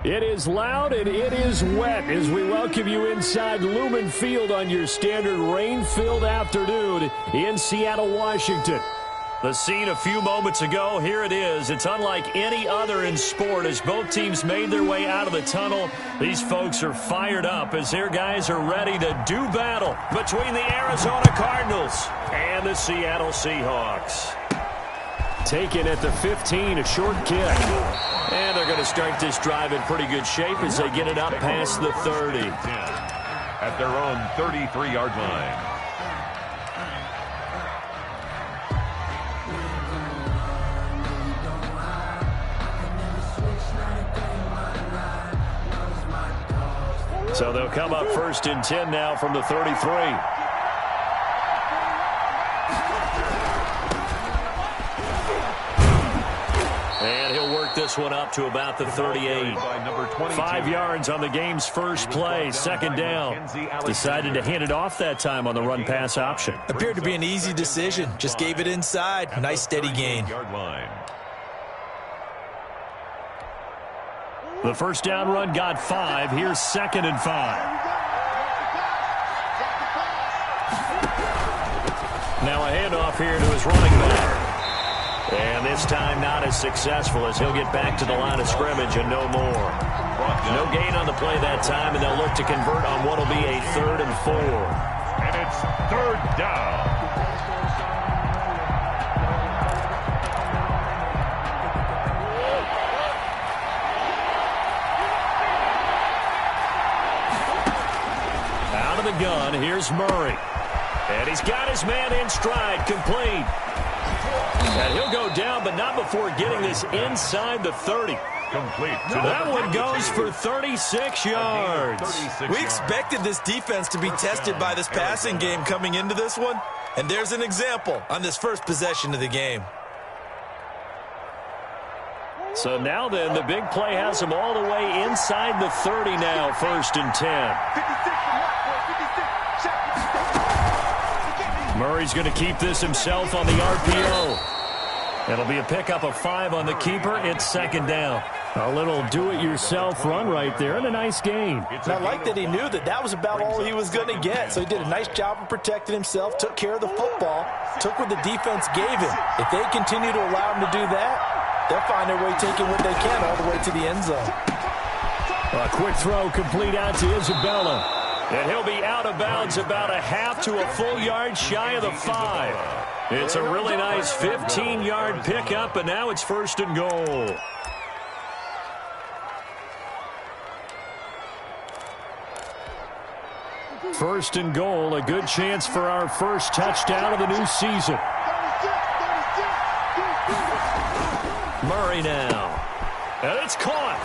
It is loud and it is wet as we welcome you inside Lumen Field on your standard rain-filled afternoon in Seattle, Washington. The scene a few moments ago, here it is. It's unlike any other in sport as both teams made their way out of the tunnel. These folks are fired up as their guys are ready to do battle between the Arizona Cardinals and the Seattle Seahawks. Taken at the 15, a short kick. And they're going to start this drive in pretty good shape as they get it up past the 30. At their own 33-yard line. So they'll come up first and 10 now from the 33. And he'll work this one up to about the 38. 5 yards on the game's first play. Second down. Decided to hand it off that time on the run-pass option. Appeared to be an easy decision. Just gave it inside. Nice steady gain. The first down run got 5. Here's 2nd and 5. Now a handoff here to his running back. And this time not as successful as he'll get back to the line of scrimmage and no more. No gain on the play that time, and they'll look to convert on what will be a 3rd and 4. And it's 3rd down. Out of the gun, here's Murray. And he's got his man in stride, complete. And he'll go down, but not before getting this inside the 30. Complete. That one goes for 36 yards. We expected this defense to be tested by this passing game coming into this one. And there's an example on this first possession of the game. So now then, the big play has them all the way inside the 30 now, 1st and 10. Murray's going to keep this himself on the RPO. It'll be a pickup of 5 on the keeper. It's 2nd down. A little do-it-yourself run right there and a nice gain. And I like that he knew that that was about all he was going to get. So he did a nice job of protecting himself, took care of the football, took what the defense gave him. If they continue to allow him to do that, they'll find their way taking what they can all the way to the end zone. A quick throw complete out to Isabella. And he'll be out of bounds about a half to a full yard shy of the 5. It's a really nice 15-yard pickup, and now it's 1st and goal. First and goal, a good chance for our first touchdown of the new season. Murray now. And it's caught.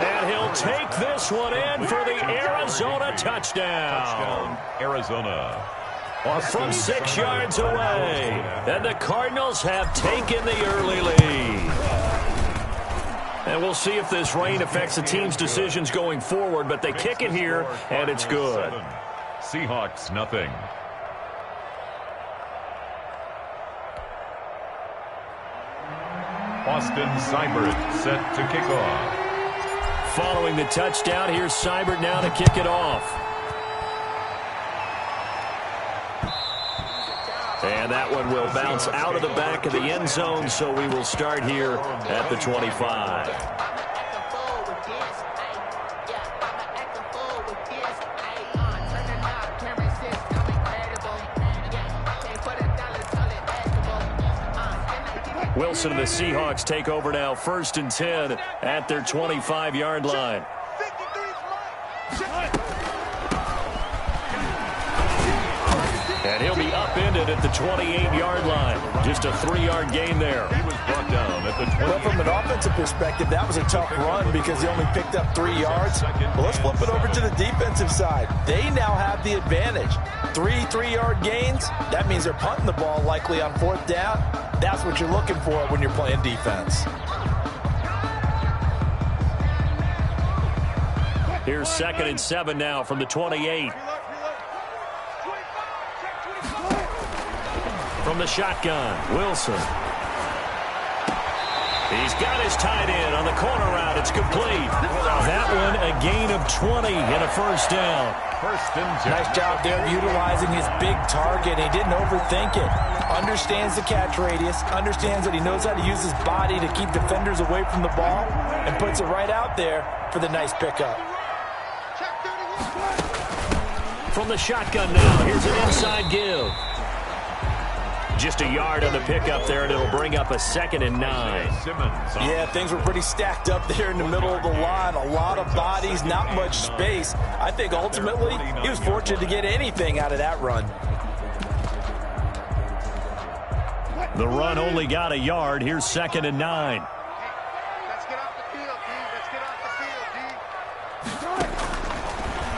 And he'll take this one in for the Arizona touchdown. Arizona. From 6 yards away. And the Cardinals have taken the early lead. And we'll see if this rain affects the team's decisions going forward, but they kick it here, and it's good. Seahawks, nothing. Austin Seibert set to kick off. Following the touchdown, here's Seibert now to kick it off. And that one will bounce out of the back of the end zone, so we will start here at the 25. Wilson and the Seahawks take over now, 1st and 10 at their 25-yard line. And he'll be upended at the 28-yard line. Just a 3-yard gain there. He was brought down at the 28. Well, from an offensive perspective, that was a tough run because he only picked up 3 yards. Well, let's flip it over to the defensive side. They now have the advantage. 3-3-yard gains, that means they're punting the ball likely on 4th down. That's what you're looking for when you're playing defense. Here's 2nd and 7 now from the 28. From the shotgun, Wilson. He's got his tight end on the corner route. It's complete. That one a gain of 20 and a first down. Nice job there utilizing his big target. He didn't overthink it. Understands the catch radius. Understands that he knows how to use his body to keep defenders away from the ball. And puts it right out there for the nice pickup. From the shotgun now, here's an inside give. Just a yard on the pickup there, and it'll bring up a 2nd and 9. Yeah, things were pretty stacked up there in the middle of the line. A lot of bodies, not much space. I think ultimately he was fortunate to get anything out of that run. The run only got a yard. Here's 2nd and 9. Let's get off the field, D. Let's get off the field,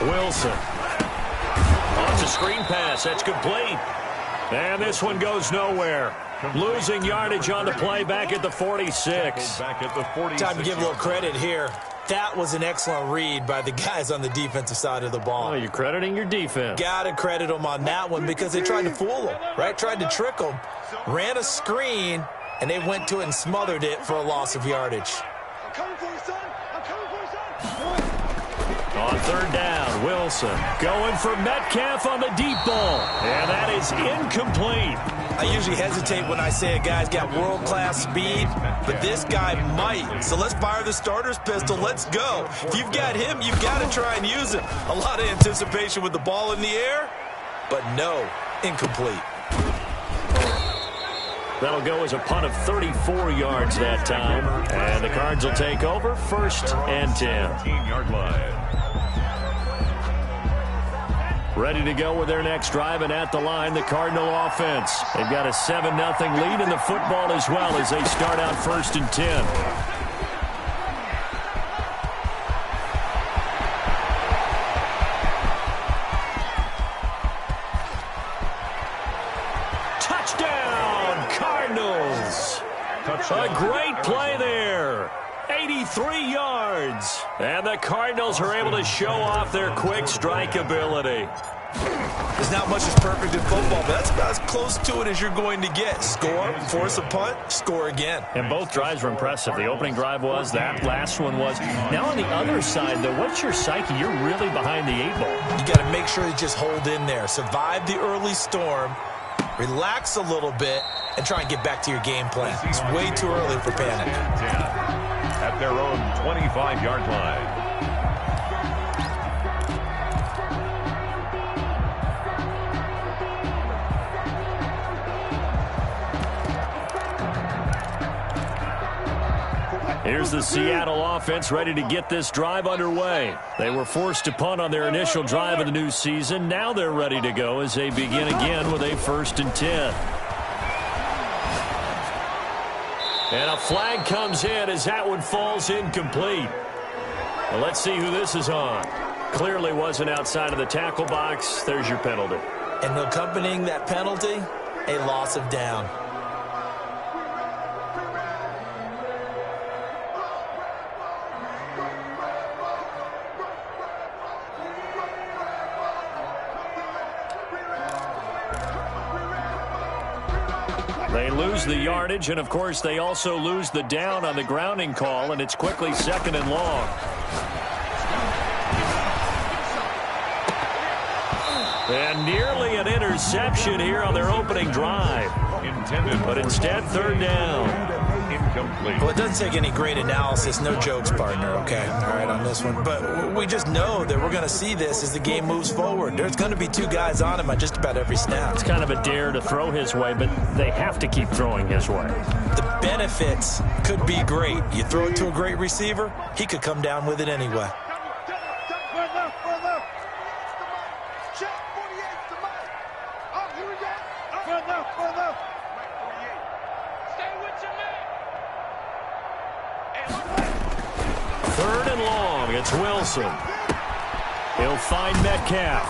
D. Wilson. On the screen pass. That's complete. And this one goes nowhere. Losing yardage on the play back at the 46. Time to give a little credit here. That was an excellent read by the guys on the defensive side of the ball. Oh, you're crediting your defense. Got to credit them on that one because they tried to fool them, right? Tried to trick them. Ran a screen, and they went to it and smothered it for a loss of yardage. I'm coming for you, son. I'm coming for you, son. On 3rd down, Wilson going for Metcalf on the deep ball. And that is incomplete. I usually hesitate when I say a guy's got world-class speed, but this guy might. So let's fire the starter's pistol. Let's go. If you've got him, you've got to try and use him. A lot of anticipation with the ball in the air, but no, incomplete. That'll go as a punt of 34 yards that time. And the Cards will take over 1st and 10. 15-yard line. Ready to go with their next drive, and at the line, the Cardinal offense. They've got a 7-0 lead in the football as well as they start out 1st and 10. Touchdown, Cardinals! A great play there. 83 yards. And the Cardinals are able to show off their quick strike ability. There's not much that's perfect in football, but that's about as close to it as you're going to get. Score, force a punt, score again. And both drives were impressive. The opening drive was, that last one was. Now on the other side, though, what's your psyche? You're really behind the 8 ball. You got to make sure you just hold in there. Survive the early storm, relax a little bit, and try and get back to your game plan. It's way too early for panic. At their own 25-yard line. Here's the Seattle offense ready to get this drive underway. They were forced to punt on their initial drive of the new season. Now they're ready to go as they begin again with a 1st and 10. And a flag comes in as that one falls incomplete. Well, let's see who this is on. Clearly wasn't outside of the tackle box. There's your penalty. And accompanying that penalty, a loss of down. They lose the yardage, and of course they also lose the down on the grounding call, and it's quickly 2nd and long. And nearly an interception here on their opening drive. But instead, 3rd down. Incomplete. Well, it doesn't take any great analysis. No jokes, partner, okay? All right, on this one. But we just know that we're going to see this as the game moves forward. There's going to be 2 guys on him on just about every snap. It's kind of a dare to throw his way, but they have to keep throwing his way. The benefits could be great. You throw it to a great receiver, he could come down with it anyway. It's Wilson. He'll find Metcalf.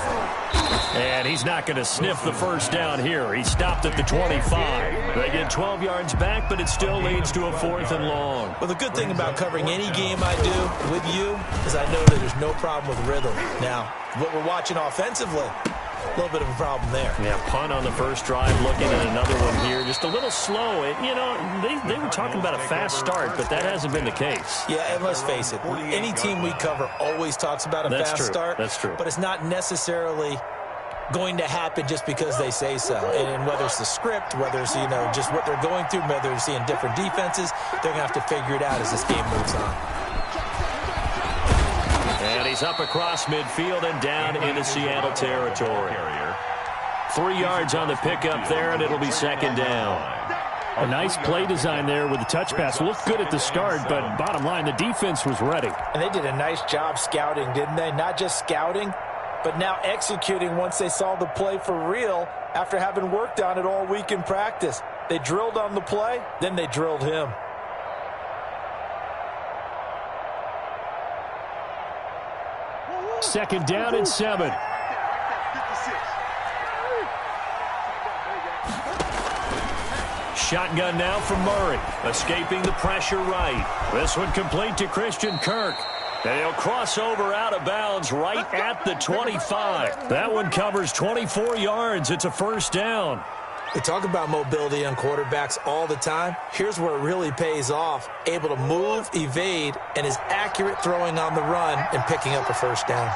And he's not going to sniff the first down here. He stopped at the 25. They get 12 yards back, but it still leads to a 4th and long. Well, the good thing about covering any game I do with you is I know that there's no problem with rhythm. Now, what we're watching offensively, A little bit of a problem there. Yeah, punt on the first drive, looking at another one here. Just a little slow. You know, they were talking about a fast start, but that hasn't been the case. Yeah, and let's face it, any team we cover always talks about a fast start. That's true. But it's not necessarily going to happen just because they say so. And whether it's the script, whether it's, you know, just what they're going through, whether they're seeing different defenses, they're going to have to figure it out as this game moves on. And he's up across midfield and down into Seattle territory. 3 yards on the pickup there, and it'll be second down. A nice play design there with the touch pass. Looked good at the start, but bottom line, the defense was ready. And they did a nice job scouting, didn't they? Not just scouting, but now executing once they saw the play for real after having worked on it all week in practice. They drilled on the play, then they drilled him. Second down and 7. Shotgun now from Murray, escaping the pressure right. This one complete to Christian Kirk. And he'll cross over out of bounds right at the 25. That one covers 24 yards. It's a first down. We talk about mobility on quarterbacks all the time. Here's where it really pays off. Able to move, evade, and is accurate throwing on the run and picking up a first down.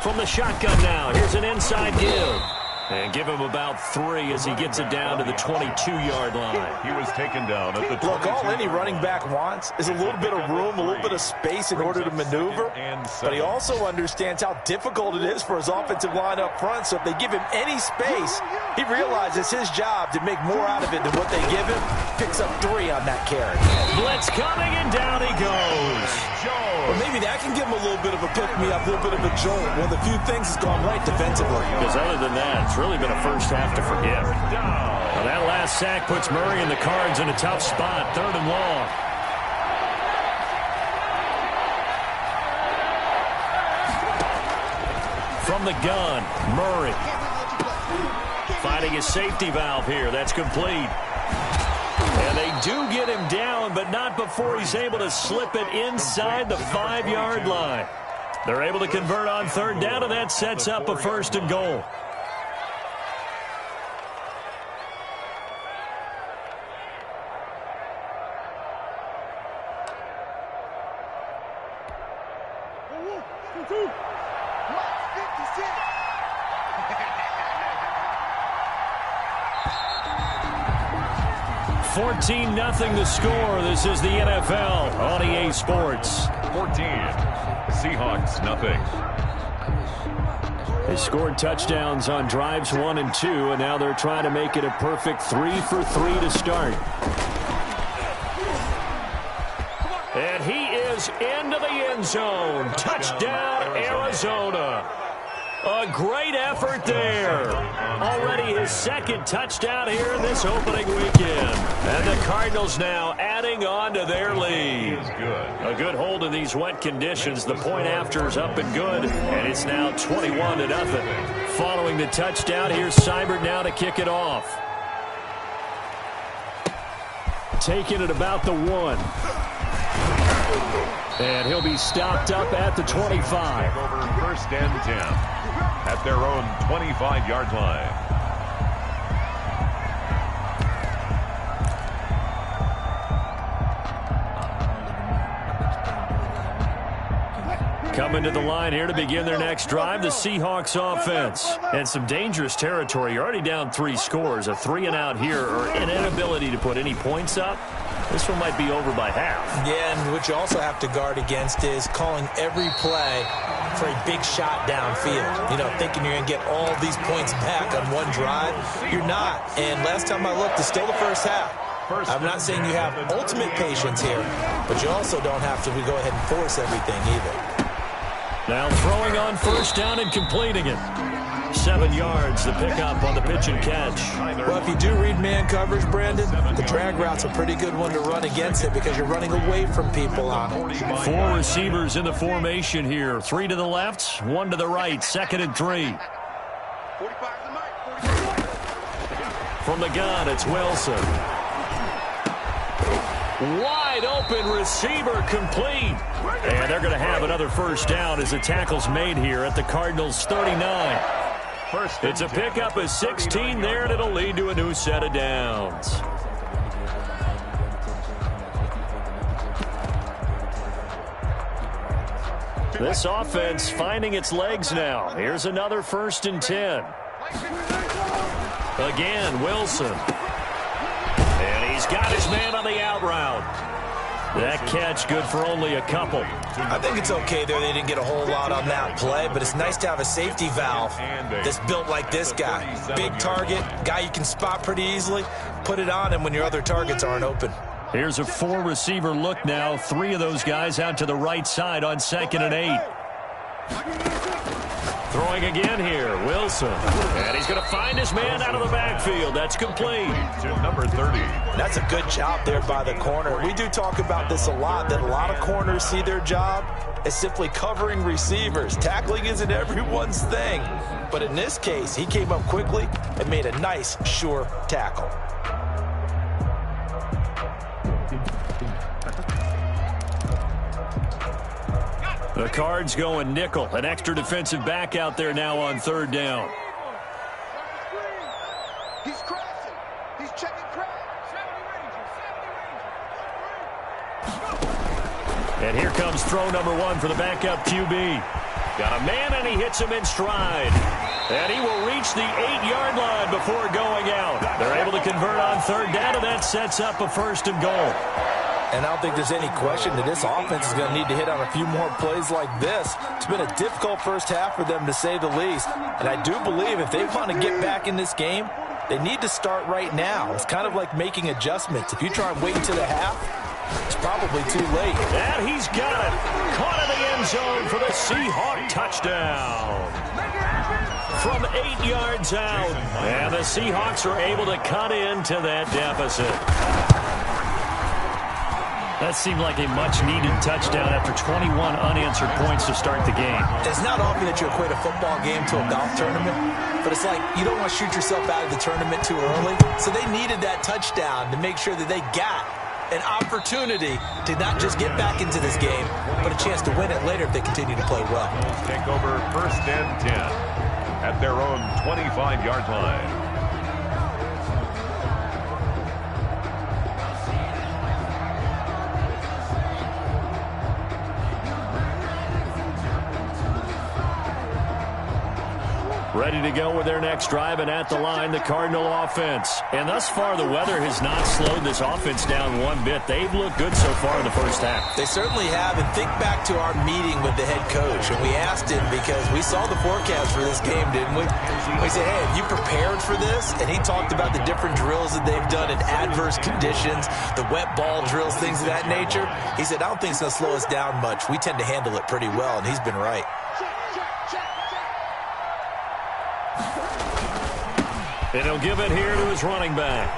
From the shotgun now, here's an inside give. And give him about 3 as he gets it down to the 22-yard line. He was taken down at the 22. Look, all any running back wants is a little bit of room, a little bit of space in order to maneuver. But he also understands how difficult it is for his offensive line up front. So if they give him any space, he realizes his job to make more out of it than what they give him. Picks up 3 on that carry. Blitz coming, and down he goes. Well, maybe that can give him a little bit of a pick-me-up, a little bit of a jolt. One of the few things that's gone right defensively. Because other than that, it's really been a first half to forget. Now that last sack puts Murray and the Cards in a tough spot, 3rd and long. From the gun, Murray. Finding his safety valve here. That's complete. And they do get him down, but not before he's able to slip it inside the 5-yard line. They're able to convert on 3rd down, and that sets up a 1st and goal. Nothing the score. This is the NFL on EA Sports. 14. Seahawks, nothing. They scored touchdowns on drives 1 and 2, and now they're trying to make it a perfect 3 for 3 to start. And he is into the end zone. Touchdown, Arizona. A great effort there. Already his 2nd touchdown here in this opening weekend. And the Cardinals now adding on to their lead. A good hold in these wet conditions. The point after is up and good. And it's now 21-0. Following the touchdown, here's Seibert now to kick it off. Taking it about the 1. And he'll be stopped up at the 25. Over 1st and 10. At their own 25-yard line. Coming to the line here to begin their next drive, the Seahawks offense. And some dangerous territory. You're already down 3 scores. A 3-and-out here, or an inability to put any points up. This one might be over by half. Yeah, and what you also have to guard against is calling every play for a big shot downfield. You know, thinking you're going to get all these points back on one drive. You're not. And last time I looked, it's still the first half. I'm not saying you have ultimate patience here, but you also don't have to go ahead and force everything either. Now throwing on 1st down and completing it. 7 yards, the pickup on the pitch and catch. Well, if you do read man coverage, Brandon, the drag route's a pretty good one to run against it because you're running away from people on it. 4 receivers in the formation here. 3 to the left, 1 to the right. 2nd and 3. From the gun, it's Wilson. Wide open receiver complete. And they're going to have another first down as the tackle's made here at the Cardinals' 39. It's a pickup of 16 there, and it'll lead to a new set of downs. This offense finding its legs now. Here's another 1st and 10. Again, Wilson. And he's got his man on the out route. That catch good for only a couple. I think it's okay there. They didn't get a whole lot on that play, but it's nice to have a safety valve that's built like this guy. Big target, guy you can spot pretty easily. Put it on him when your other targets aren't open. Here's a 4-receiver look now. 3 of those guys out to the right side on 2nd and 8. Throwing again here, Wilson. And he's going to find his man out of the backfield. That's complete. To number 30. That's a good job there by the corner. We do talk about this a lot, that a lot of corners see their job as simply covering receivers. Tackling isn't everyone's thing. But in this case, he came up quickly and made a nice, sure tackle. The Cards going nickel. An extra defensive back out there now on 3rd down. He's crashing. He's checking crash. And here comes throw number 1 for the backup QB. Got a man, and he hits him in stride. And he will reach the 8-yard line before going out. They're able to convert on 3rd down, and that sets up a 1st and goal. And I don't think there's any question that this offense is going to need to hit on a few more plays like this. It's been a difficult first half for them, to say the least. And I do believe if they want to get back in this game, they need to start right now. It's kind of like making adjustments. If you try and wait until the half, it's probably too late. And he's got it. Caught in the end zone for the Seahawk touchdown. From 8 yards out. And the Seahawks are able to cut into that deficit. That seemed like a much-needed touchdown after 21 unanswered points to start the game. It's not often that you equate a football game to a golf tournament, but it's like you don't want to shoot yourself out of the tournament too early. So they needed that touchdown to make sure that they got an opportunity to not just get back into this game, but a chance to win it later if they continue to play well. Take over 1st and 10 at their own 25-yard line. Ready to go with their next drive, and at the line, the Cardinal offense. And thus far, the weather has not slowed this offense down one bit. They've looked good so far in the first half. They certainly have, and think back to our meeting with the head coach, and we asked him because we saw the forecast for this game, didn't we? We said, hey, have you prepared for this? And he talked about the different drills that they've done in adverse conditions, the wet ball drills, things of that nature. He said, I don't think it's going to slow us down much. We tend to handle it pretty well, and he's been right. And he'll give it here to his running back.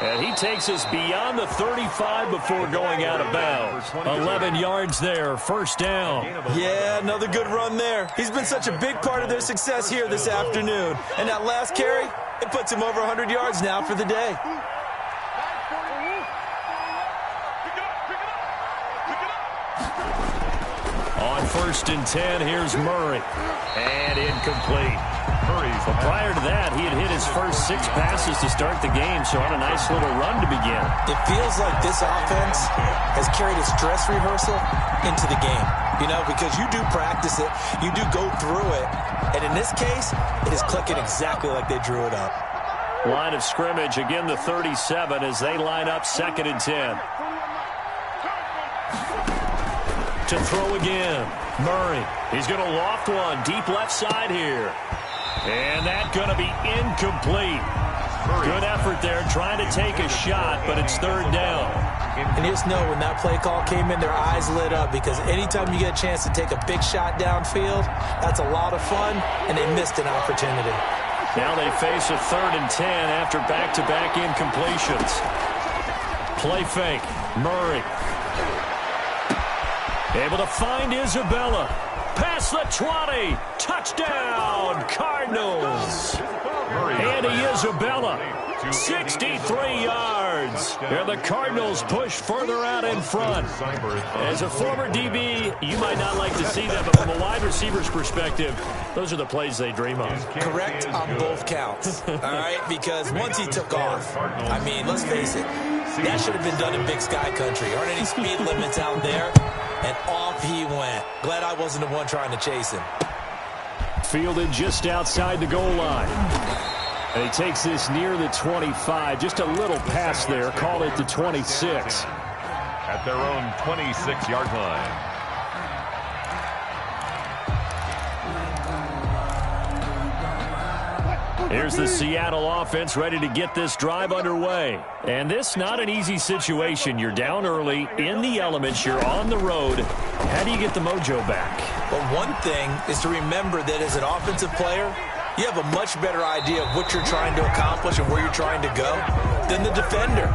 And he takes us beyond the 35 before going out of bounds. 11 yards there, 1st down. Yeah, another good run there. He's been such a big part of their success here this afternoon. And that last carry, it puts him over 100 yards now for the day. On 1st and 10, here's Murray. And incomplete. Well, prior to that, he had hit his first 6 passes to start the game, so on a nice little run to begin. It feels like this offense has carried its dress rehearsal into the game. You know, because you do practice it, you do go through it, and in this case, it is clicking exactly like they drew it up. Line of scrimmage, again the 37 as they line up 2nd and 10. To throw again, Murray. He's going to loft one deep left side here. And that's going to be incomplete. Good effort there trying to take a shot, but it's 3rd down. And you just know when that play call came in, their eyes lit up because anytime you get a chance to take a big shot downfield, that's a lot of fun, and they missed an opportunity. Now they face a 3rd and 10 after back-to-back incompletions. Play fake, Murray. Able to find Isabella. Past the 20. Touchdown, Cardinals. Andy Isabella 63 yards. And the Cardinals push further out in front. As a former DB, you might not like to see that, but from a wide receiver's perspective, those are the plays they dream of. Correct on both counts, all right? Because once he took off, I mean, let's face it, that should have been done in Big Sky Country. Aren't any speed limits out there? And off he went. Glad I wasn't the one trying to chase him. Fielded just outside the goal line. And he takes this near the 25. Just a little pass there. Call it the 26. At their own 26-yard line. Here's the Seattle offense ready to get this drive underway. And this not an easy situation. You're down early, in the elements, you're on the road. How do you get the mojo back? Well, one thing is to remember that as an offensive player, you have a much better idea of what you're trying to accomplish and where you're trying to go than the defender.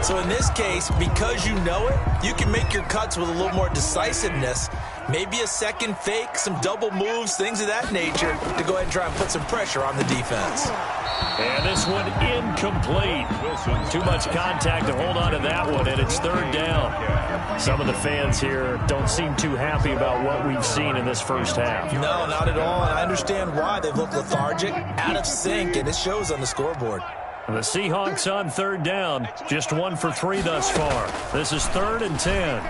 So in this case, because you know it, you can make your cuts with a little more decisiveness. Maybe a second fake, some double moves, things of that nature to go ahead and try and put some pressure on the defense. And this one incomplete. Too much contact to hold on to that one, and it's third down. Some of the fans here don't seem too happy about what we've seen in this first half. No, not at all, and I understand why. They've looked lethargic, out of sync, and it shows on the scoreboard. The Seahawks on third down, just 1 for 3 thus far. This is 3rd and 10.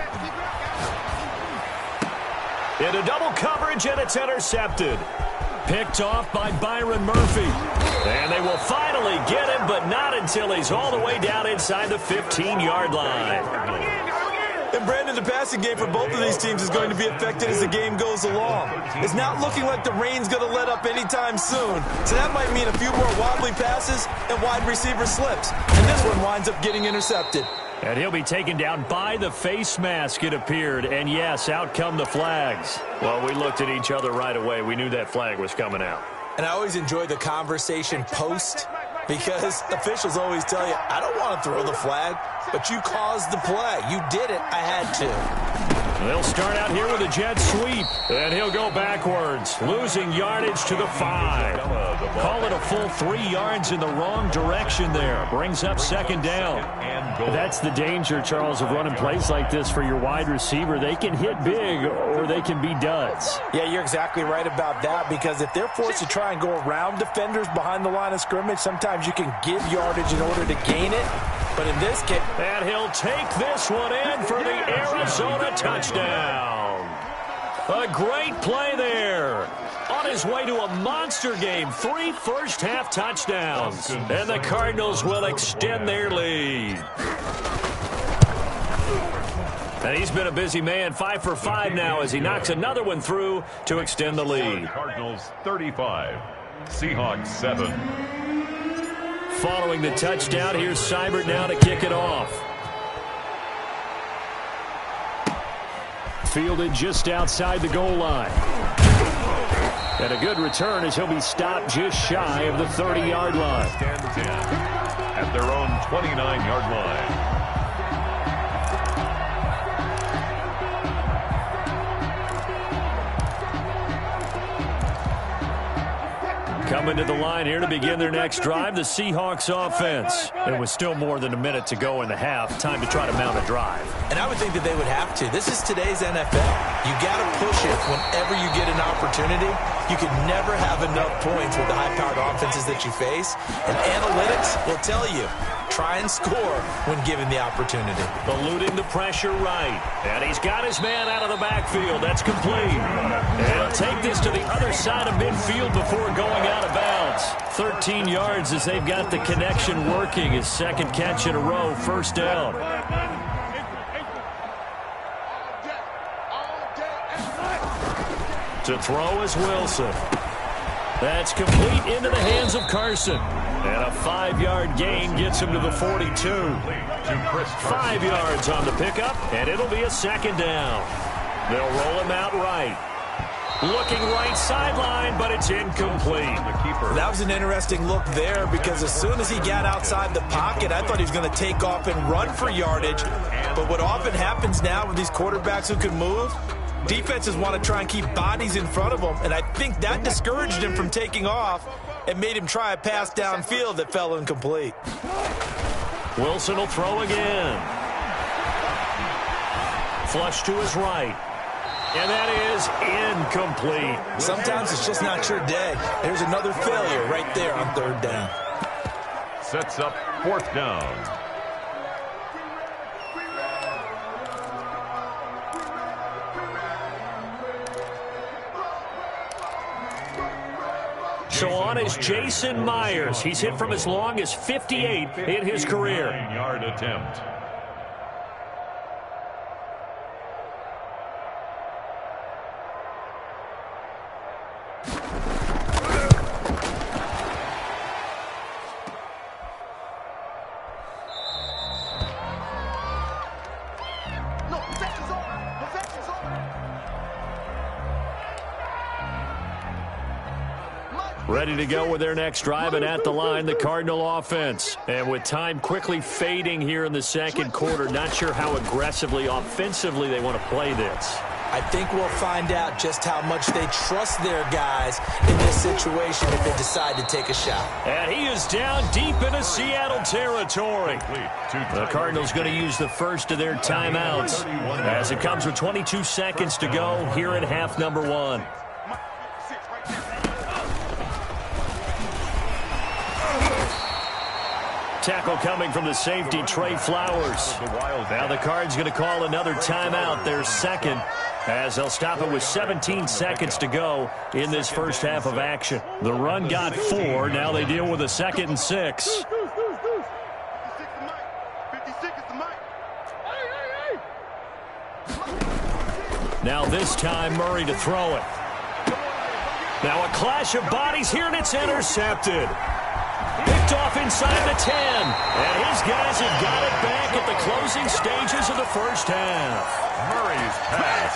Into double coverage, and it's intercepted. Picked off by Byron Murphy. And they will finally get him, but not until he's all the way down inside the 15-yard line. And Brandon, the passing game for both of these teams is going to be affected as the game goes along. It's not looking like the rain's going to let up anytime soon. So that might mean a few more wobbly passes and wide receiver slips. And this one winds up getting intercepted. And he'll be taken down by the face mask, it appeared. And, yes, out come the flags. Well, we looked at each other right away. We knew that flag was coming out. And I always enjoy the conversation post because officials always tell you, I don't want to throw the flag, but you caused the play. You did it. I had to. They'll start out here with a jet sweep, and he'll go backwards, losing yardage to the 5. Call it a full 3 yards in the wrong direction there. Brings up second down. That's the danger, Charles, of running plays like this for your wide receiver. They can hit big or they can be duds. Yeah, you're exactly right about that because if they're forced to try and go around defenders behind the line of scrimmage, sometimes you can give yardage in order to gain it. But in this case... And he'll take this one in for the Arizona touchdown. A great play there. On his way to a monster game, 3 first-half touchdowns. And the Cardinals will extend their lead. And he's been a busy man, 5 for 5 now as he knocks another one through to extend the lead. Cardinals 35, Seahawks 7. Following the touchdown, here's Seibert now to kick it off. Fielded just outside the goal line. And a good return as he'll be stopped just shy of the 30-yard line. At their own 29-yard line. Coming to the line here to begin their next drive, the Seahawks offense. There was still more than a minute to go in the half. Time to try to mount a drive. And I would think that they would have to. This is today's NFL. You got to push it whenever you get an opportunity. You can never have enough points with the high-powered offenses that you face. And analytics will tell you, try and score when given the opportunity. Eluding the pressure right. And he's got his man out of the backfield. That's complete. And he'll take this to the other side of midfield before going out of bounds. 13 yards as they've got the connection working. His second catch in a row, first down. To throw is Wilson. That's complete into the hands of Carson. And a 5-yard gain gets him to the 42. 5 yards on the pickup, and it'll be a second down. They'll roll him out right. Looking right sideline, but it's incomplete. That was an interesting look there because as soon as he got outside the pocket, I thought he was going to take off and run for yardage. But what often happens now with these quarterbacks who can move, Defenses want to try and keep bodies in front of him, and I think that discouraged him from taking off and made him try a pass downfield that fell incomplete. Wilson will throw again. Flush to his right. And that is incomplete. Sometimes it's just not your day. There's another failure right there on third down. Sets up fourth down. So on is Jason Myers. He's hit from as long as 58 in his career. 9-yard attempt. Ready to go with their next drive, and at the line, the Cardinal offense. And with time quickly fading here in the second quarter, not sure how aggressively, offensively they want to play this. I think we'll find out just how much they trust their guys in this situation if they decide to take a shot. And he is down deep into Seattle territory. The Cardinals going to use the first of their timeouts as it comes with 22 seconds to go here in half number one. Tackle coming from the safety, Trey Flowers. Now the Cards going to call another timeout, their second, as they'll stop it with 17 seconds to go in this first half of action. The run got 4. Now they deal with a 2nd and 6. Now this time Murray to throw it. Now a clash of bodies here, and it's intercepted. Picked off inside the 10. And his guys have got it back at the closing stages of the first half. Murray's pass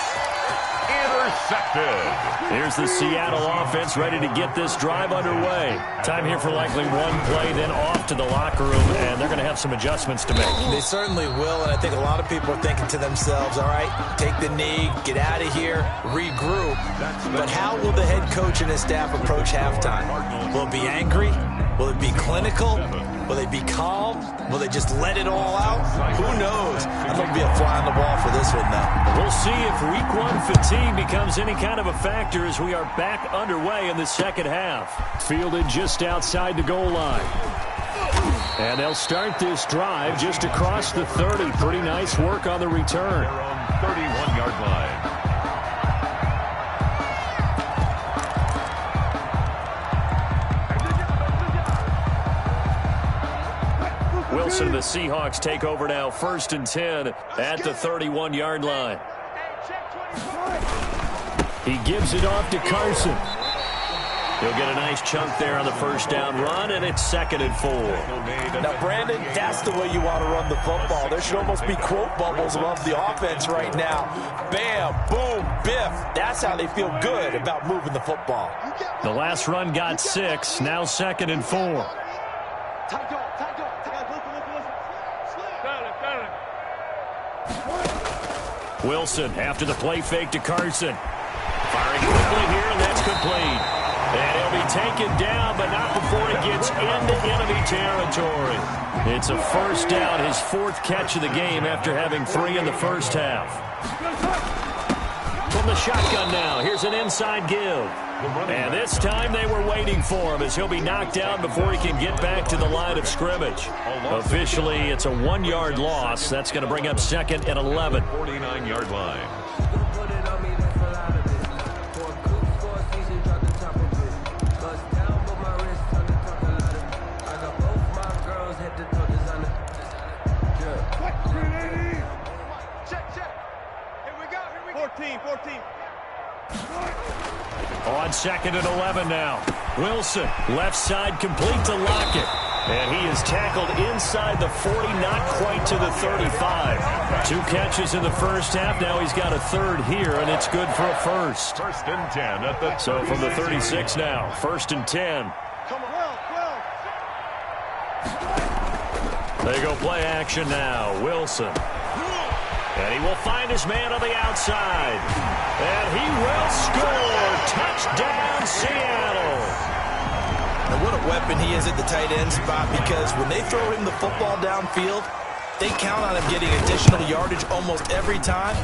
intercepted. Here's the Seattle offense ready to get this drive underway. Time here for likely one play, then off to the locker room, and they're going to have some adjustments to make. They certainly will, and I think a lot of people are thinking to themselves, all right, take the knee, get out of here, regroup. But how will the head coach and his staff approach halftime? Will it be angry? Will it be clinical? Will they be calm? Will they just let it all out? Who knows? I think it'll be a fly on the wall for this one, though. We'll see if week one fatigue becomes any kind of a factor as we are back underway in the second half. Fielded just outside the goal line. And they'll start this drive just across the 30. Pretty nice work on the return. Their own 31-yard line. Wilson and the Seahawks take over now, 1st and 10 at the 31-yard line. He gives it off to Carson. He'll get a nice chunk there on the first down run, and it's 2nd and 4. Now, Brandon, that's the way you want to run the football. There should almost be quote bubbles above the offense right now. Bam, boom, biff. That's how they feel good about moving the football. The last run got 6, now 2nd and 4. Wilson after the play fake to Carson. Firing quickly here, and that's complete. And he'll be taken down, but not before he gets into enemy territory. It's a first down, his 4th catch of the game after having 3 in the first half. From the shotgun now, here's an inside give. And this time they were waiting for him as he'll be knocked down before he can get back to the line of scrimmage. Officially, it's a 1-yard loss. That's going to bring up 2nd and 11. 49-yard line. On 2nd and 11 now. Wilson, left side complete to Lockett. And he is tackled inside the 40, not quite to the 35. 2 catches in the first half. Now he's got a 3rd here, and it's good for a first. 1st and 10 at the So from the 36 now, 1st and 10. They go play action now. Wilson. And he will find his man on the outside. And he will score. Touchdown, Seattle. And what a weapon he is at the tight end spot, because when they throw him the football downfield, they count on him getting additional yardage almost every time.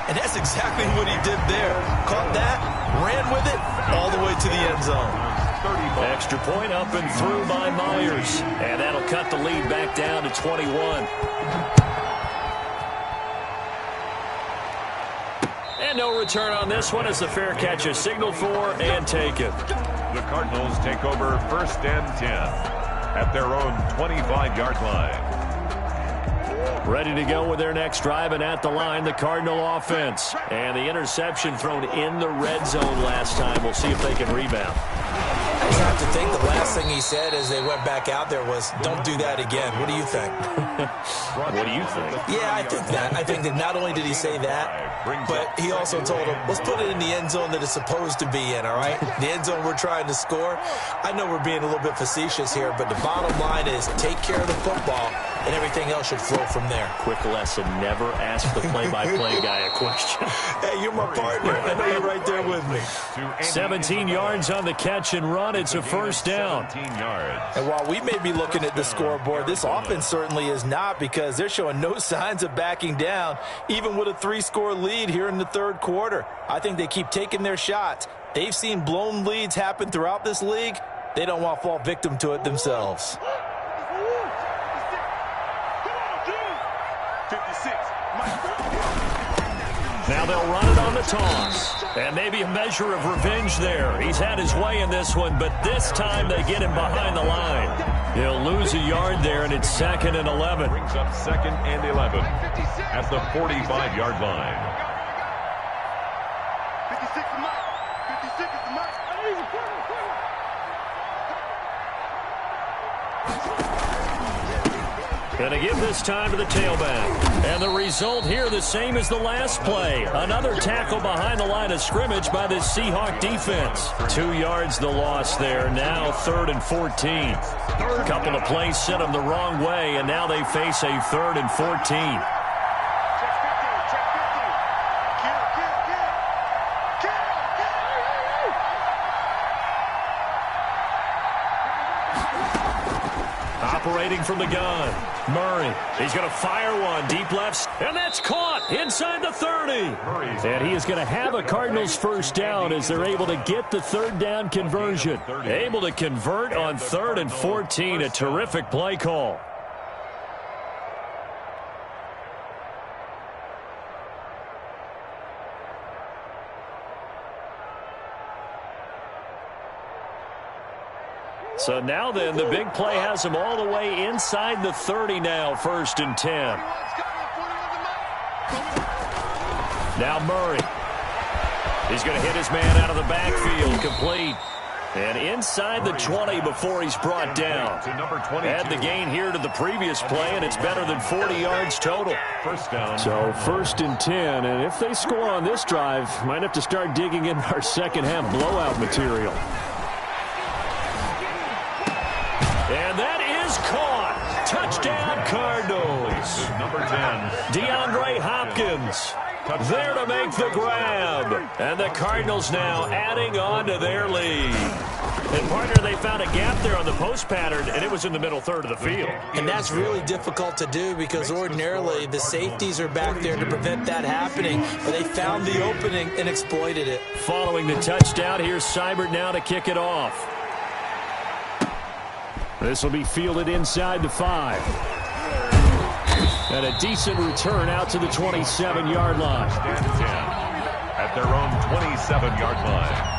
And that's exactly what he did there. Caught that, ran with it, all the way to the end zone. Extra point up and through by Myers. And that'll cut the lead back down to 21. And no return on this one as the fair catch is signaled for and taken. The Cardinals take over 1st and 10 at their own 25-yard line. Ready to go with their next drive, and at the line, the Cardinal offense. And the interception thrown in the red zone last time. We'll see if they can rebound. I just have to think the last thing he said as they went back out there was, don't do that again. What do you think? What do you think? Yeah, I think that. I think that not only did he say that, but he also told him, let's put it in the end zone that it's supposed to be in, all right? The end zone we're trying to score. I know we're being a little bit facetious here, but the bottom line is take care of the football, and everything else should flow from there. Quick lesson, never ask the play-by-play guy a question. Hey, you're my partner. I know you're right there with me. 17 yards on the catch and run. It's a first down. And while we may be looking at the scoreboard, this offense certainly is not, because they're showing no signs of backing down, even with a 3-score lead here in the third quarter. I think they keep taking their shots. They've seen blown leads happen throughout this league. They don't want to fall victim to it themselves. Now they'll run it on the toss. And maybe a measure of revenge there. He's had his way in this one, but this time they get him behind the line. He'll lose a yard there, and it's 2nd and 11. Brings up 2nd and 11 at the 45-yard line. 56 is Mike. 56 is Mike. Going to give this time to the tailback. And the result here the same as the last play. Another tackle behind the line of scrimmage by this Seahawk defense. 2 yards the loss there. Now 3rd and 14. Couple of plays sent them the wrong way, and now they face a 3rd and 14. Operating from the gun, Murray. He's going to fire one deep left, and that's caught inside the 30. And he is going to have a Cardinals first down as they're able to get the 3rd down conversion. Able to convert on 3rd and 14. A terrific play call. So now then, the big play has him all the way inside the 30 now, 1st and 10. Now Murray. He's going to hit his man out of the backfield, complete. And inside the 20 before he's brought down. Add the gain here to the previous play, and it's better than 40 yards total. First down. So 1st and 10, and if they score on this drive, might have to start digging in our second half blowout material. And that is caught. Touchdown, Cardinals. Number 10. DeAndre Hopkins there to make the grab. And the Cardinals now adding on to their lead. And, partner, they found a gap there on the post pattern, and it was in the middle 3rd of the field. And that's really difficult to do, because ordinarily the safeties are back there to prevent that happening. But they found the opening and exploited it. Following the touchdown, here's Seibert now to kick it off. This will be fielded inside the 5. And a decent return out to the 27-yard line. At their own 27-yard line.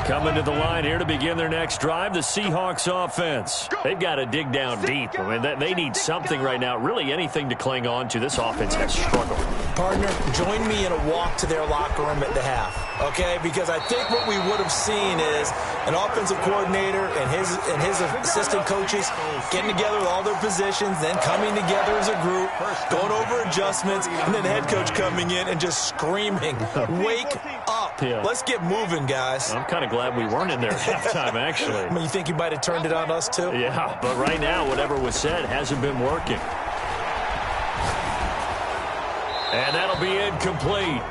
Coming to the line here to begin their next drive, the Seahawks offense. They've got to dig down deep. I mean, they need something right now, really anything to cling on to. This offense has struggled. Partner, join me in a walk to their locker room at the half, okay? Because I think what we would have seen is an offensive coordinator and his assistant coaches getting together with all their positions, then coming together as a group, going over adjustments, and then the head coach coming in and just screaming, wake up. Yeah. Let's get moving, guys. I'm kind of glad we weren't in there at halftime, actually. I mean, you think you might have turned it on us, too? Yeah, but right now, whatever was said hasn't been working. And that'll be incomplete.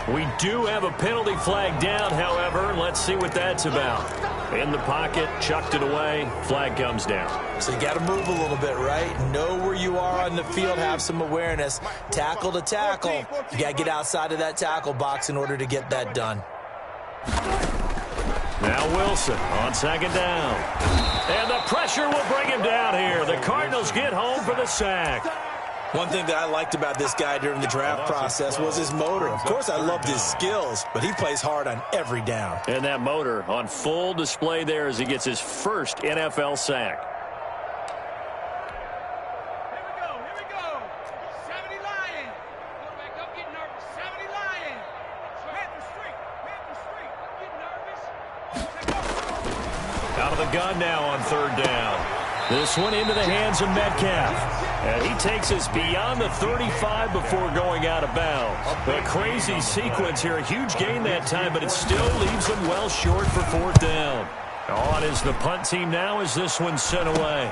We do have a penalty flag down, however. Let's see what that's about. In the pocket, chucked it away, flag comes down. So you got to move a little bit, right? Know where you are on the field, have some awareness. Tackle to tackle. You got to get outside of that tackle box in order to get that done. Now Wilson on second down. And the pressure will bring him down here. The Cardinals get home for the sack. One thing that I liked about this guy during the draft process was his motor. Of course, I loved his skills, but he plays hard on every down. And that motor on full display there as he gets his first NFL sack. Here we go. 70 Lions. Quarterback, don't get nervous. 70 Lions. Panther Street. Don't get nervous. Out of the gun now on third down. This one into the hands of Metcalf. And he takes us beyond the 35 before going out of bounds. A crazy sequence here. A huge gain that time, but it still leaves him well short for fourth down. On is the punt team now as this one's sent away.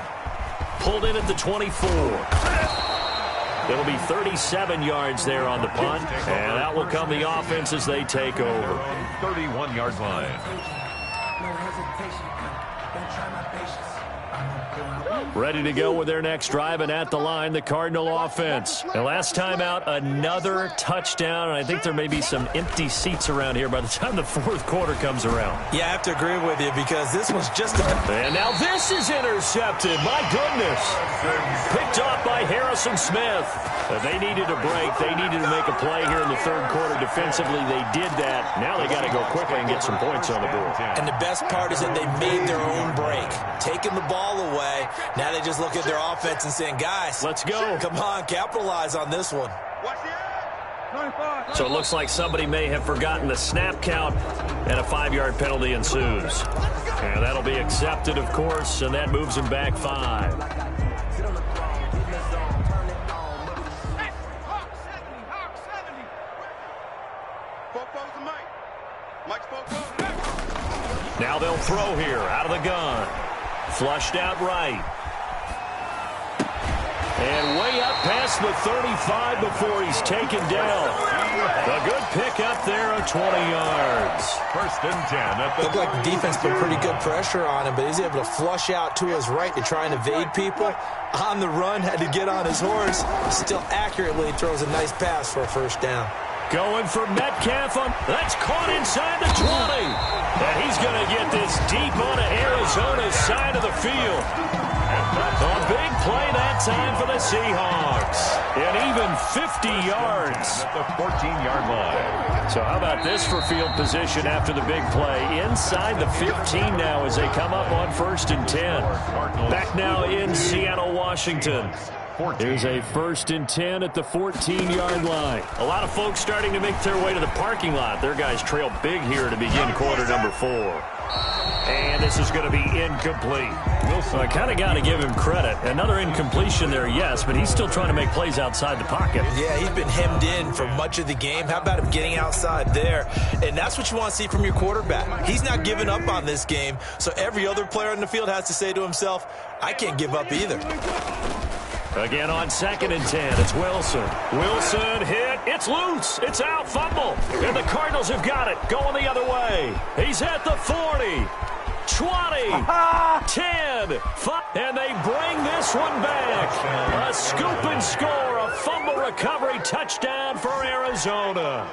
Pulled in at the 24. It'll be 37 yards there on the punt. And out will come the offense as they take over. 31-yard line. No hesitation. Don't try my patience. Ready to go with their next drive, and at the line, the Cardinal offense. And last time out, another touchdown, and I think there may be some empty seats around here by the time the fourth quarter comes around. Yeah, I have to agree with you because this one's just a... And now this is intercepted. My goodness. Picked off by Harrison Smith. They needed a break. They needed to make a play here in the third quarter. Defensively, they did that. Now they got to go quickly and get some points on the board. And the best part is that they made their own break. Taking the ball away. Now they just look at their offense and saying, guys, let's go. Come on, capitalize on this one. So it looks like somebody may have forgotten the snap count, and a 5-yard penalty ensues. And that'll be accepted, of course, and that moves him back 5. Now they'll throw here out of the gun. Flushed out right. And way up past the 35 before he's taken down. A good pick up there of 20 yards. First and 10. Looked like the defense put pretty good pressure on him, but he's able to flush out to his right to try and evade people. On the run, had to get on his horse. Still accurately throws a nice pass for a first down. Going for Metcalf. That's caught inside the 20. And he's going to get this deep onto Arizona's side of the field. A big play that time for the Seahawks. And even 50 yards. At the 14-yard line. So how about this for field position after the big play? Inside the 15 now as they come up on first and 10. Back now in Seattle, Washington. There's a first and 10 at the 14-yard line. A lot of folks starting to make their way to the parking lot. Their guys trail big here to begin quarter number 4. And this is going to be incomplete. So I kind of got to give him credit. Another incompletion there, yes, but he's still trying to make plays outside the pocket. Yeah, he's been hemmed in for much of the game. How about him getting outside there? And that's what you want to see from your quarterback. He's not giving up on this game, so every other player on the field has to say to himself, I can't give up either. Again on second and 10, it's Wilson. Wilson hit. It's loose. It's out. Fumble. And the Cardinals have got it. Going the other way. He's at the 40. 20. 10. 5. And they bring this one back. A scoop and score. A fumble recovery touchdown for Arizona.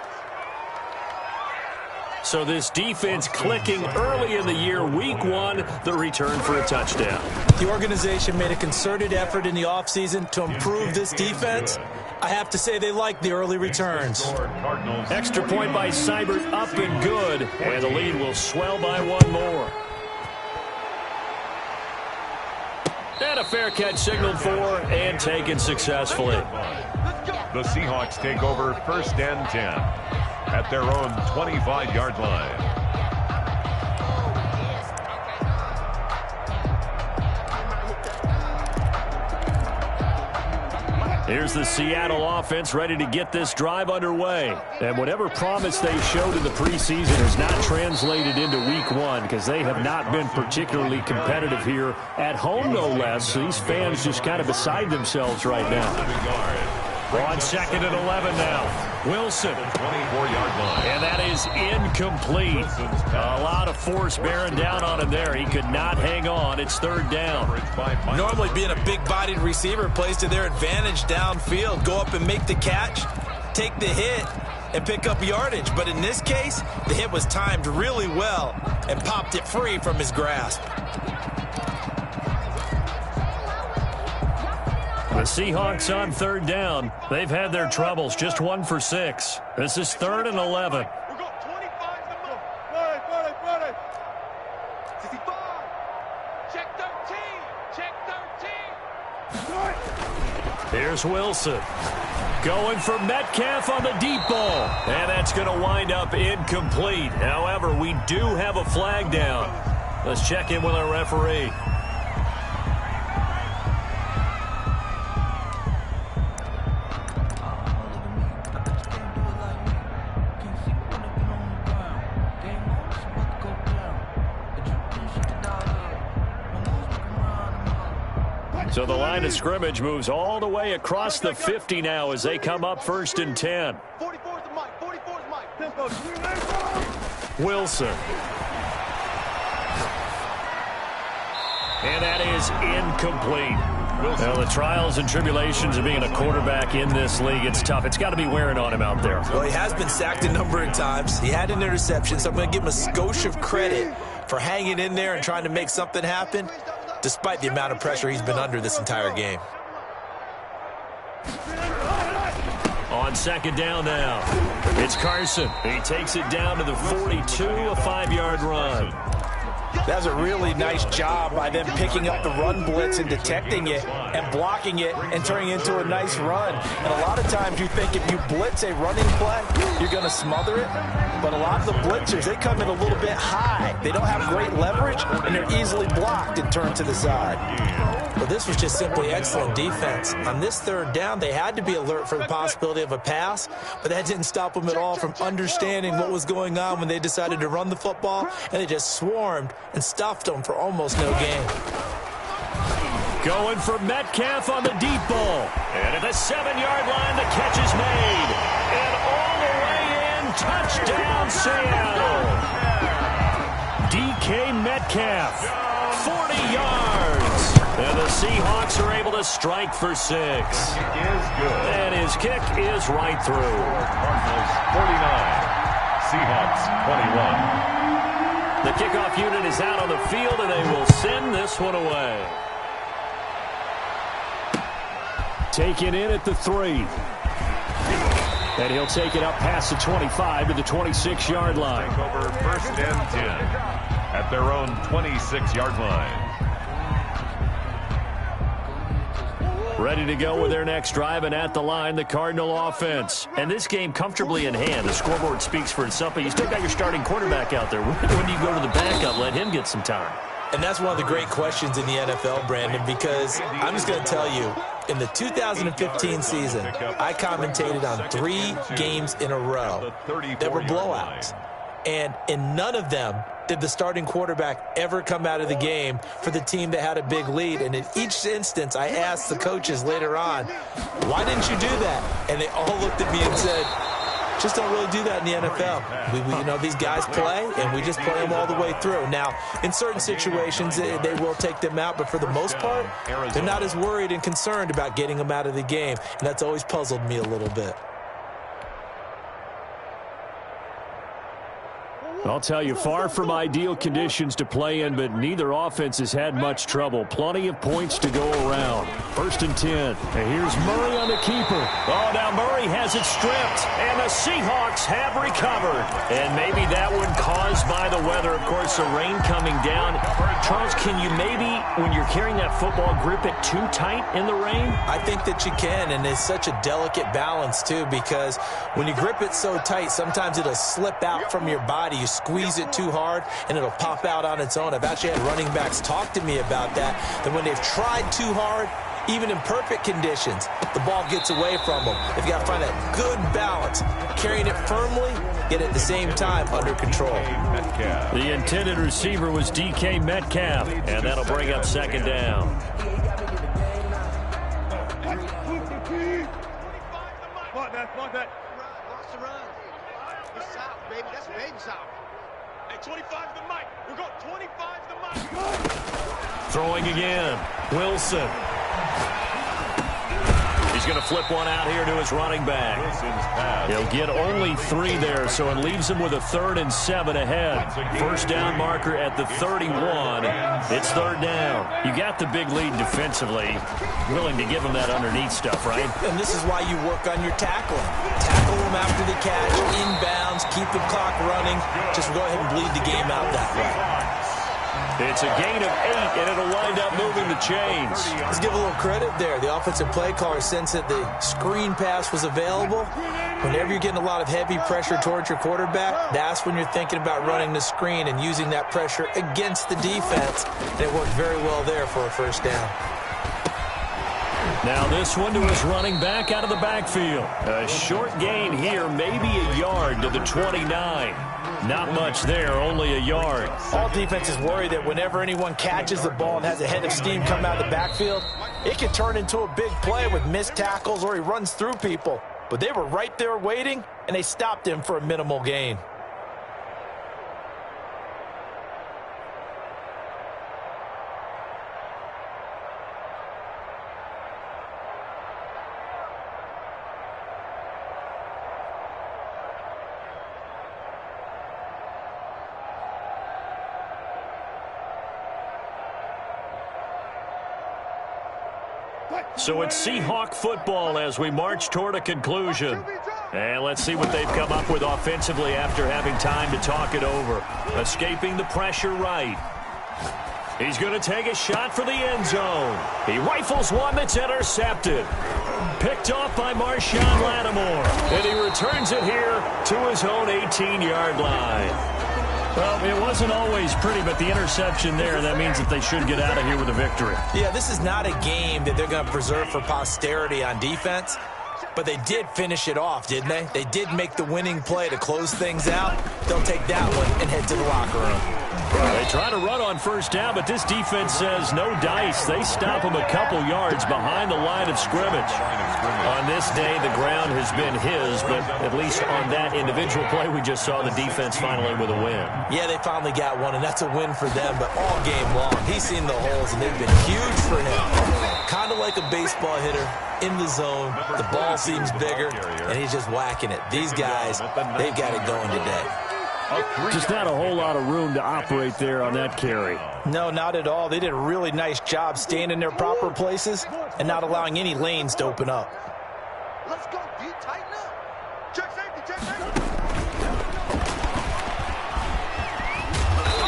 So this defense clicking early in the year, week 1, the return for a touchdown. The organization made a concerted effort in the offseason to improve this defense. I have to say they like the early returns. Extra point by Seibert up and good, and the lead will swell by 1 more. And a fair catch signaled for and taken successfully. The Seahawks take over first and 10. At their own 25-yard line. Here's the Seattle offense ready to get this drive underway. And whatever promise they showed in the preseason has not translated into week one because they have not been particularly competitive here at home, no less. So these fans just kind of beside themselves right now. On 2nd and 11 now. Wilson. 24-yard line. And that is incomplete. A lot of force bearing down on him there. He could not hang on. It's 3rd down. Normally being a big-bodied receiver plays to their advantage downfield. Go up and make the catch, take the hit, and pick up yardage. But in this case, the hit was timed really well and popped it free from his grasp. The Seahawks on 3rd down. They've had their troubles. Just 1 for 6. This is 3rd and 11. We've got 25 to move. Ready. 65. Check 13. Check 13. Here's Wilson. Going for Metcalf on the deep ball. And that's going to wind up incomplete. However, we do have a flag down. Let's check in with our referee. So the line of scrimmage moves all the way across the 50 now as they come up 1st and 10. 44's the mic. 44's mic. Wilson. And that is incomplete. Well, the trials and tribulations of being a quarterback in this league, it's tough. It's got to be wearing on him out there. Well, he has been sacked a number of times. He had an interception, so I'm going to give him a skosh of credit for hanging in there and trying to make something happen, despite the amount of pressure he's been under this entire game. On 2nd down now, it's Carson. He takes it down to the 42, a 5-yard run. That was a really nice job by them picking up the run blitz and detecting it and blocking it and turning it into a nice run. And a lot of times you think if you blitz a running play, you're going to smother it. But a lot of the blitzers, they come in a little bit high. They don't have great leverage, and they're easily blocked and turned to the side. Well, this was just simply excellent defense. On this 3rd down, they had to be alert for the possibility of a pass, but that didn't stop them at all from understanding what was going on when they decided to run the football, and they just swarmed and stuffed them for almost no gain. Going for Metcalf on the deep ball. And at the 7-yard line, the catch is made. And all the way in, touchdown Seattle. DK Metcalf, 40 yards. And the Seahawks are able to strike for 6. And his kick is right through. Cardinals 49, Seahawks 21. The kickoff unit is out on the field, and they will send this one away. Taken in at the 3. And he'll take it up past the 25 to the 26-yard line. Take over 1st and 10 at their own 26-yard line. Ready to go with their next drive, and at the line, the Cardinal offense. And this game comfortably in hand. The scoreboard speaks for itself, but you still got your starting quarterback out there. When do you go to the backup, let him get some time? And that's one of the great questions in the NFL, Brandon, because I'm just going to tell you, in the 2015 season, I commentated on 3 games in a row that were blowouts. And in none of them did the starting quarterback ever come out of the game for the team that had a big lead. And in each instance, I asked the coaches later on, why didn't you do that? And they all looked at me and said, just don't really do that in the NFL. You know, these guys play, and we just play them all the way through. Now, in certain situations, they will take them out, but for the most part, they're not as worried and concerned about getting them out of the game, and that's always puzzled me a little bit. I'll tell you, far from ideal conditions to play in, but neither offense has had much trouble. Plenty of points to go around. 1st and 10. And here's Murray on the keeper. Oh, now Murray has it stripped, and the Seahawks have recovered. And maybe that one caused by the weather. Of course, the rain coming down. Charles, can you maybe, when you're carrying that football, grip it too tight in the rain? I think that you can, and it's such a delicate balance, too, because when you grip it so tight, sometimes it'll slip out from your body. You squeeze it too hard, and it'll pop out on its own. I've actually had running backs talk to me about that when they've tried too hard, Even in perfect conditions, the ball gets away from them. They've got to find that good balance, carrying it firmly, yet at the same time under control. The intended receiver was DK Metcalf, and that'll bring up second down. Lost the run. It's south, baby. That's baby south. Hey, 25 to the mic. We're going 25 to the mic. Throwing again. Wilson. He's going to flip one out here to his running back. He'll get only 3 there, so it leaves him with a 3rd and 7 ahead. First down marker at the 31. It's 3rd down. You got the big lead defensively. Willing to give him that underneath stuff, right? And this is why you work on your tackling. Tackle them after the catch, inbounds, keep the clock running. Just go ahead and bleed the game out that way. It's a gain of 8, and it'll wind up moving the chains. Let's give a little credit there. The offensive play caller sensed that the screen pass was available. Whenever you're getting a lot of heavy pressure towards your quarterback, that's when you're thinking about running the screen and using that pressure against the defense. And it worked very well there for a first down. Now this one to his running back out of the backfield. A short gain here, maybe a yard to the 29. Not much there, only a yard. All defenses worry that whenever anyone catches the ball and has a head of steam come out of the backfield, it can turn into a big play with missed tackles or he runs through people. But they were right there waiting, and they stopped him for a minimal gain. So it's Seahawk football as we march toward a conclusion. And let's see what they've come up with offensively after having time to talk it over. Escaping the pressure right. He's going to take a shot for the end zone. He rifles one that's intercepted. Picked off by Marshawn Lattimore. And he returns it here to his own 18-yard line. Well, it wasn't always pretty, but the interception there, that means that they should get out of here with a victory. Yeah, this is not a game that they're going to preserve for posterity on defense, but they did finish it off, didn't they? They did make the winning play to close things out. They'll take that one and head to the locker room. They try to run on first down, but this defense says no dice. They stop him a couple yards behind the line of scrimmage. On this day, the ground has been his, but at least on that individual play, we just saw the defense finally with a win. Yeah, they finally got one, and that's a win for them, but all game long, he's seen the holes, and they've been huge for him. Kind of like a baseball hitter in the zone. The ball seems bigger, and he's just whacking it. These guys, they've got it going today. Just not a whole lot of room to operate there on that carry. No, not at all. They did a really nice job staying in their proper places and not allowing any lanes to open up. Let's go, D. Tighten up. Check safety, check safety.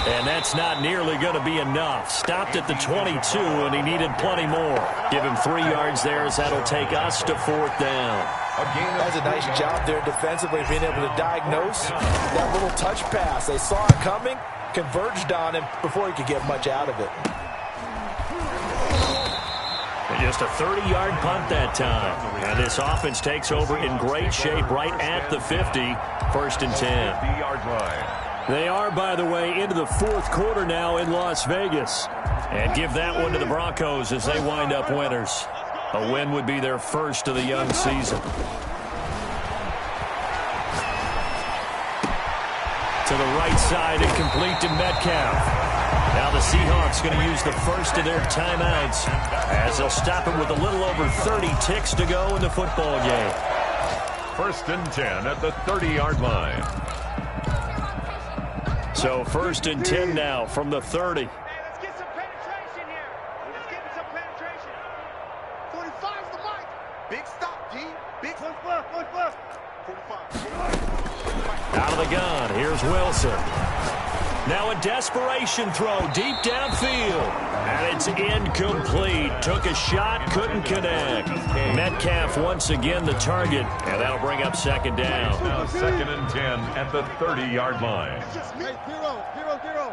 And that's not nearly going to be enough. Stopped at the 22, and he needed plenty more. Give him 3 yards there, as that'll take us to 4th down. That's a nice job there defensively, being able to diagnose that little touch pass. They saw it coming, converged on him before he could get much out of it. And just a 30-yard punt that time. And this offense takes over in great shape right at the 50, 1st and 10. They are, by the way, into the 4th quarter now in Las Vegas. And give that one to the Broncos as they wind up winners. A win would be their first of the young season. To the right side and complete to Metcalf. Now the Seahawks going to use the first of their timeouts as they'll stop it with a little over 30 ticks to go in the football game. 1st and 10 at the 30-yard line. So 1st and 10 now from the 30. Hey, let's get some penetration here. Let's get some penetration. 45's the mic. Big stop, D. Big left. 45. Out of the gun, here's Wilson. Now a desperation throw deep downfield. And it's incomplete. Took a shot, couldn't connect. Metcalf once again the target, and that'll bring up 2nd down. Now 2nd and 10 at the 30-yard line. Hey, zero.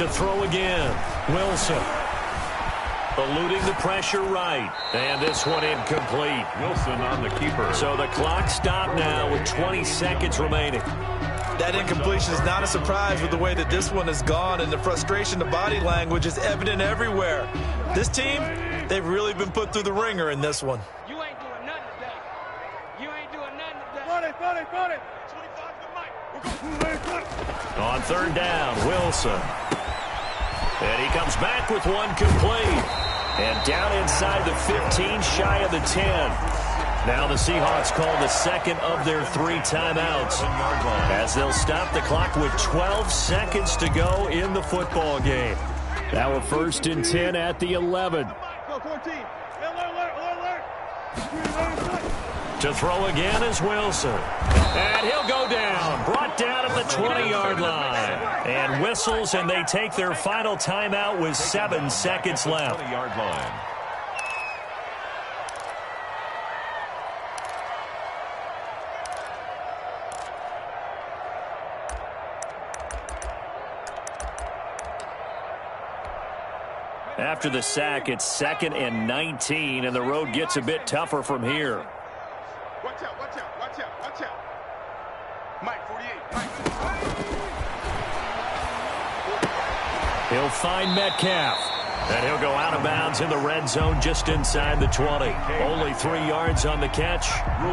To throw again. Wilson. Eluding the pressure right. And this one incomplete. Wilson on the keeper. So the clock stopped now with 20 seconds remaining. That incompletion is not a surprise with the way that this one has gone, and the frustration, the body language is evident everywhere. This team, they've really been put through the ringer in this one. You ain't doing nothing today. You ain't doing nothing today. Got it. 25 to Mike. On third down, Wilson. And he comes back with one complete. And down inside the 15, shy of the 10. Now the Seahawks call the second of their 3 timeouts, as they'll stop the clock with 12 seconds to go in the football game. Now a 1st and 10 at the 11. Go 14. Alert. To throw again is Wilson. And he'll go down. Brought down at the 20-yard line. And whistles, and they take their final timeout with 7 seconds left. 20-yard line. After the sack, it's 2nd and 19, and the road gets a bit tougher from here. Watch out. Mike, 48. Mike. He'll find Metcalf. And he'll go out of bounds in the red zone just inside the 20. Only 3 yards on the catch.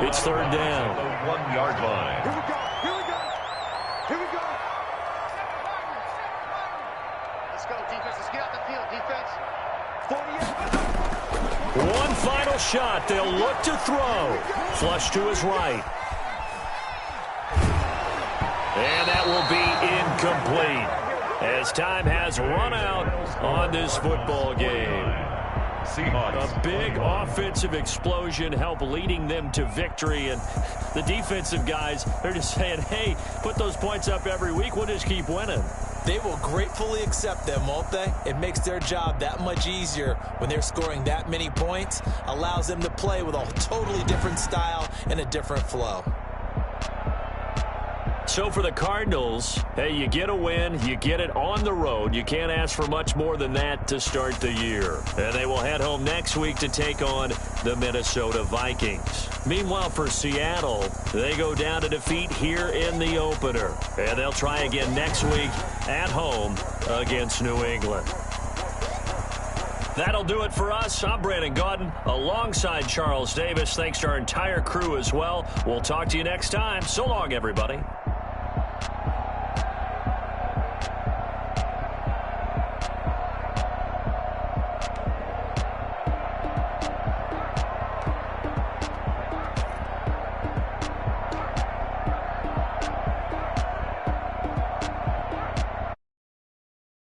It's 3rd down. The 1-yard line. Here we go. Let's go, defense. Let's get out the field, defense. 48. One final shot. They'll look to throw. Flush to his right. And that will be incomplete, as time has run out on this football game. Seahawks. A big offensive explosion helped leading them to victory, and the defensive guys, they're just saying, hey, put those points up every week, we'll just keep winning. They will gratefully accept them, won't they? It makes their job that much easier when they're scoring that many points, allows them to play with a totally different style and a different flow. So for the Cardinals, hey, you get a win, you get it on the road. You can't ask for much more than that to start the year. And they will head home next week to take on the Minnesota Vikings. Meanwhile, for Seattle, they go down to defeat here in the opener. And they'll try again next week at home against New England. That'll do it for us. I'm Brandon Gaudin alongside Charles Davis. Thanks to our entire crew as well. We'll talk to you next time. So long, everybody.